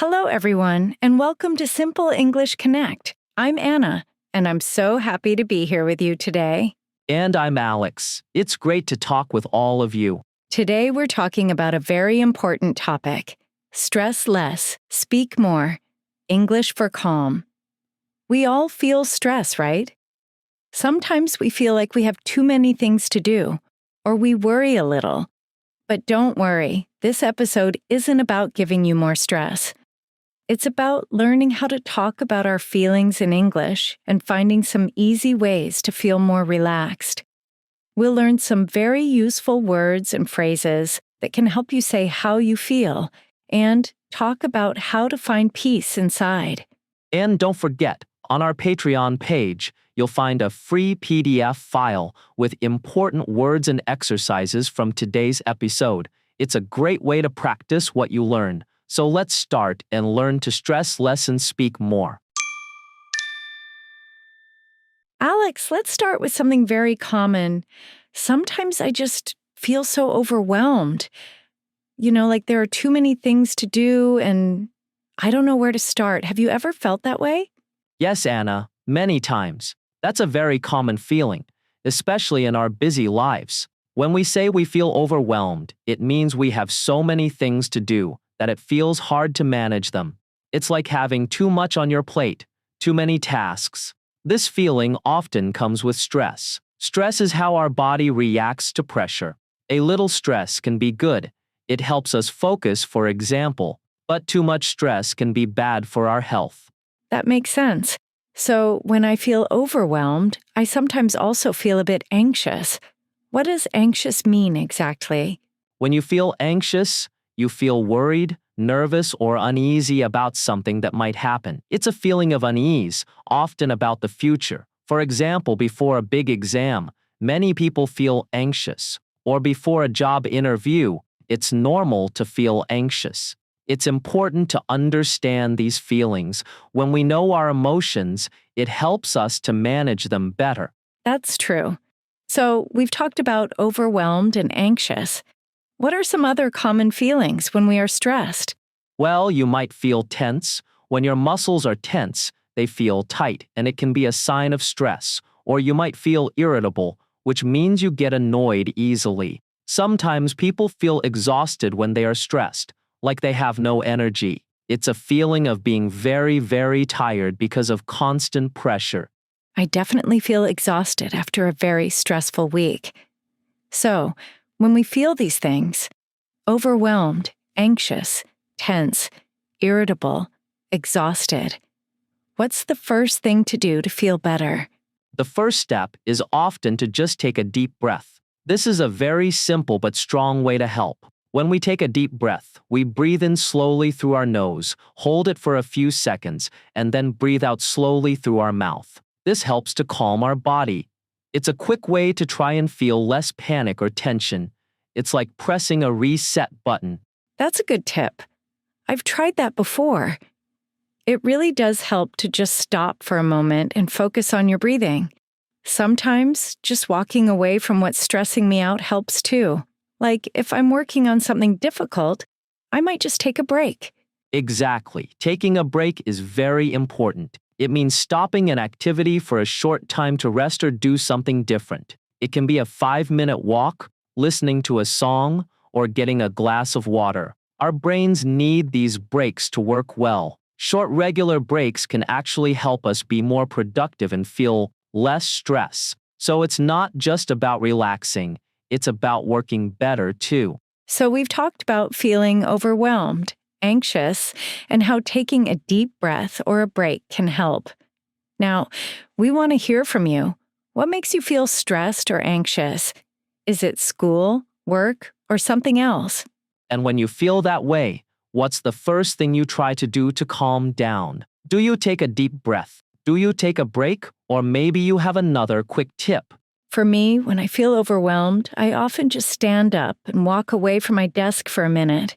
Hello, everyone, and welcome to Simple English Connect. I'm Anna, and I'm so happy to be here with you today. And I'm Alex. It's great to talk with all of you. Today, we're talking about a very important topic: stress less, speak more, English for calm. We all feel stress, right? Sometimes we feel like we have too many things to do, or we worry a little. But don't worry, this episode isn't about giving you more stress. It's about learning how to talk about our feelings in English and finding some easy ways to feel more relaxed. We'll learn some very useful words and phrases that can help you say how you feel and talk about how to find peace inside. And don't forget, on our Patreon page, you'll find a free PDF file with important words and exercises from today's episode. It's a great way to practice what you learn. So let's start and learn to stress less and speak more. Alex, let's start with something very common. Sometimes I just feel so overwhelmed. Like there are too many things to do and I don't know where to start. Have you ever felt that way? Yes, Anna, many times. That's a very common feeling, especially in our busy lives. When we say we feel overwhelmed, it means we have so many things to do that it feels hard to manage them. It's like having too much on your plate, too many tasks. This feeling often comes with stress. Stress is how our body reacts to pressure. A little stress can be good. It helps us focus, for example, but too much stress can be bad for our health. That makes sense. So when I feel overwhelmed, I sometimes also feel a bit anxious. What does anxious mean exactly? When you feel anxious, you feel worried, nervous, or uneasy about something that might happen. It's a feeling of unease, often about the future. For example, before a big exam, many people feel anxious. Or before a job interview, it's normal to feel anxious. It's important to understand these feelings. When we know our emotions, it helps us to manage them better. That's true. So we've talked about overwhelmed and anxious. What are some other common feelings when we are stressed? Well, you might feel tense. When your muscles are tense, they feel tight, and it can be a sign of stress. Or you might feel irritable, which means you get annoyed easily. Sometimes people feel exhausted when they are stressed, like they have no energy. It's a feeling of being very, very tired because of constant pressure. I definitely feel exhausted after a very stressful week. So, when we feel these things, overwhelmed, anxious, tense, irritable, exhausted, what's the first thing to do to feel better? The first step is often to just take a deep breath. This is a very simple but strong way to help. When we take a deep breath, we breathe in slowly through our nose, hold it for a few seconds, and then breathe out slowly through our mouth. This helps to calm our body. It's a quick way to try and feel less panic or tension. It's like pressing a reset button. That's a good tip. I've tried that before. It really does help to just stop for a moment and focus on your breathing. Sometimes, just walking away from what's stressing me out helps too. Like if I'm working on something difficult, I might just take a break. Exactly. Taking a break is very important. It means stopping an activity for a short time to rest or do something different. It can be a 5-minute walk, listening to a song, or getting a glass of water. Our brains need these breaks to work well. Short regular breaks can actually help us be more productive and feel less stress. So it's not just about relaxing, it's about working better too. So we've talked about feeling overwhelmed, anxious, and how taking a deep breath or a break can help. Now, we want to hear from you. What makes you feel stressed or anxious? Is it school, work, or something else? And when you feel that way, what's the first thing you try to do to calm down? Do you take a deep breath? Do you take a break? Or maybe you have another quick tip. For me, when I feel overwhelmed, I often just stand up and walk away from my desk for a minute.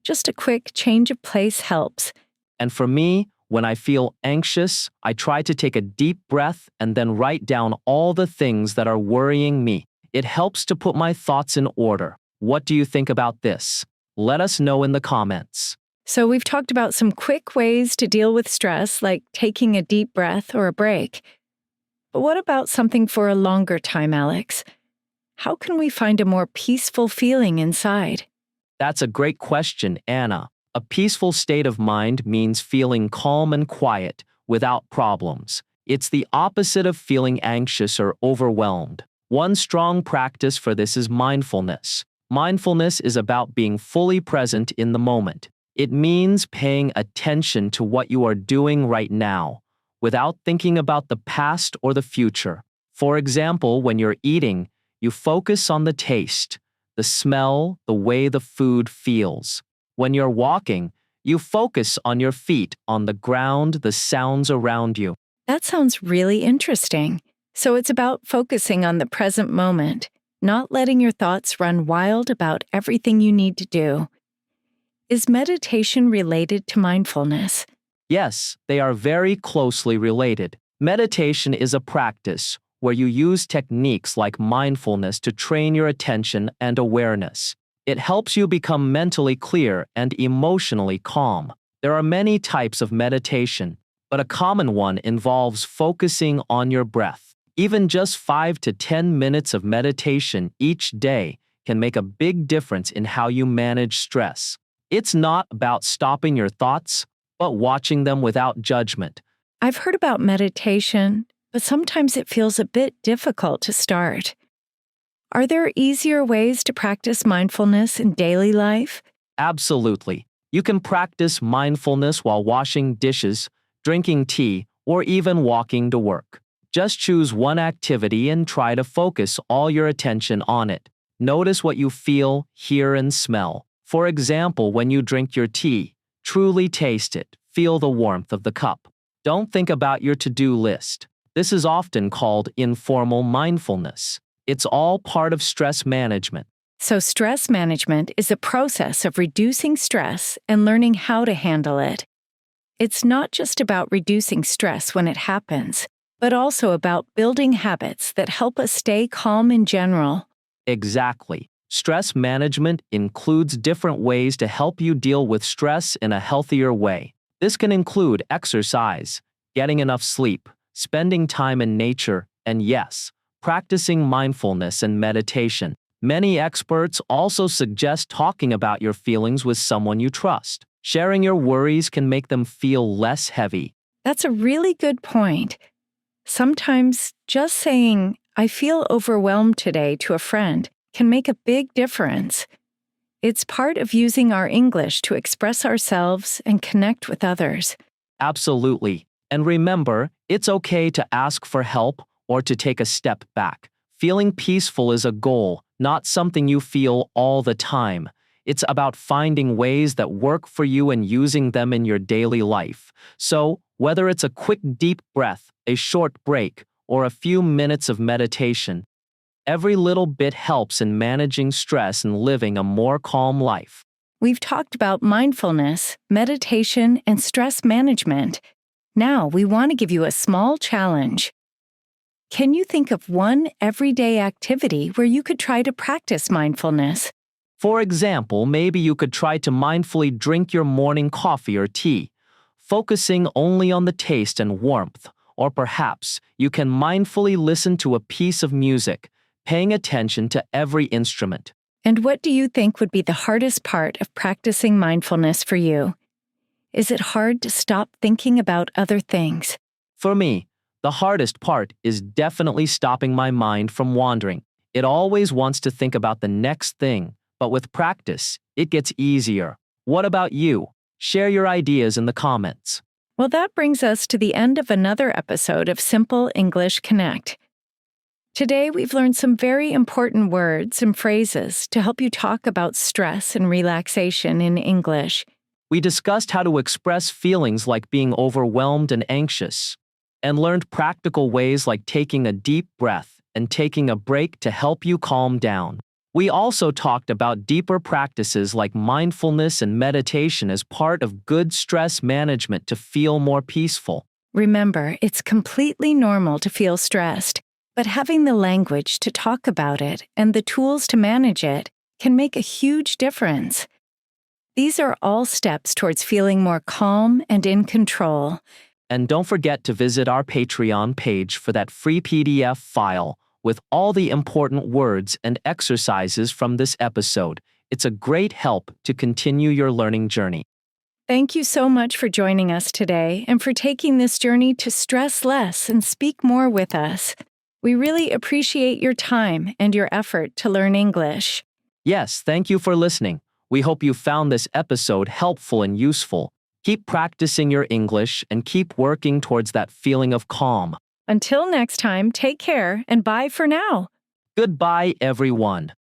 Just a quick change of place helps. And for me, when I feel anxious, I try to take a deep breath and then write down all the things that are worrying me. It helps to put my thoughts in order. What do you think about this? Let us know in the comments. So we've talked about some quick ways to deal with stress, like taking a deep breath or a break. But what about something for a longer time, Alex? How can we find a more peaceful feeling inside? That's a great question, Anna. A peaceful state of mind means feeling calm and quiet, without problems. It's the opposite of feeling anxious or overwhelmed. One strong practice for this is mindfulness. Mindfulness is about being fully present in the moment. It means paying attention to what you are doing right now, without thinking about the past or the future. For example, when you're eating, you focus on the taste, the smell, the way the food feels. When you're walking, you focus on your feet, on the ground, the sounds around you. That sounds really interesting. So it's about focusing on the present moment, not letting your thoughts run wild about everything you need to do. Is meditation related to mindfulness? Yes, they are very closely related. Meditation is a practice where you use techniques like mindfulness to train your attention and awareness. It helps you become mentally clear and emotionally calm. There are many types of meditation, but a common one involves focusing on your breath. Even just 5 to 10 minutes of meditation each day can make a big difference in how you manage stress. It's not about stopping your thoughts, but watching them without judgment. I've heard about meditation, but sometimes it feels a bit difficult to start. Are there easier ways to practice mindfulness in daily life? Absolutely. You can practice mindfulness while washing dishes, drinking tea, or even walking to work. Just choose one activity and try to focus all your attention on it. Notice what you feel, hear, and smell. For example, when you drink your tea, truly taste it. Feel the warmth of the cup. Don't think about your to-do list. This is often called informal mindfulness. It's all part of stress management. So stress management is a process of reducing stress and learning how to handle it. It's not just about reducing stress when it happens, but also about building habits that help us stay calm in general. Exactly. Stress management includes different ways to help you deal with stress in a healthier way. This can include exercise, getting enough sleep, spending time in nature, and yes, practicing mindfulness and meditation. Many experts also suggest talking about your feelings with someone you trust. Sharing your worries can make them feel less heavy. That's a really good point. Sometimes just saying, "I feel overwhelmed today" to a friend can make a big difference. It's part of using our English to express ourselves and connect with others. Absolutely. And remember, it's okay to ask for help or to take a step back. Feeling peaceful is a goal, not something you feel all the time. It's about finding ways that work for you and using them in your daily life. So, whether it's a quick deep breath, a short break, or a few minutes of meditation, every little bit helps in managing stress and living a more calm life. We've talked about mindfulness, meditation, and stress management. Now we want to give you a small challenge. Can you think of one everyday activity where you could try to practice mindfulness? For example, maybe you could try to mindfully drink your morning coffee or tea, focusing only on the taste and warmth. Or perhaps you can mindfully listen to a piece of music, paying attention to every instrument. And what do you think would be the hardest part of practicing mindfulness for you? Is it hard to stop thinking about other things? For me, the hardest part is definitely stopping my mind from wandering. It always wants to think about the next thing, but with practice, it gets easier. What about you? Share your ideas in the comments. Well, that brings us to the end of another episode of Simple English Connect. Today, we've learned some very important words and phrases to help you talk about stress and relaxation in English. We discussed how to express feelings like being overwhelmed and anxious, and learned practical ways like taking a deep breath and taking a break to help you calm down. We also talked about deeper practices like mindfulness and meditation as part of good stress management to feel more peaceful. Remember, it's completely normal to feel stressed, but having the language to talk about it and the tools to manage it can make a huge difference. These are all steps towards feeling more calm and in control. And don't forget to visit our Patreon page for that free PDF file with all the important words and exercises from this episode. It's a great help to continue your learning journey. Thank you so much for joining us today and for taking this journey to stress less and speak more with us. We really appreciate your time and your effort to learn English. Yes, thank you for listening. We hope you found this episode helpful and useful. Keep practicing your English and keep working towards that feeling of calm. Until next time, take care and bye for now. Goodbye, everyone.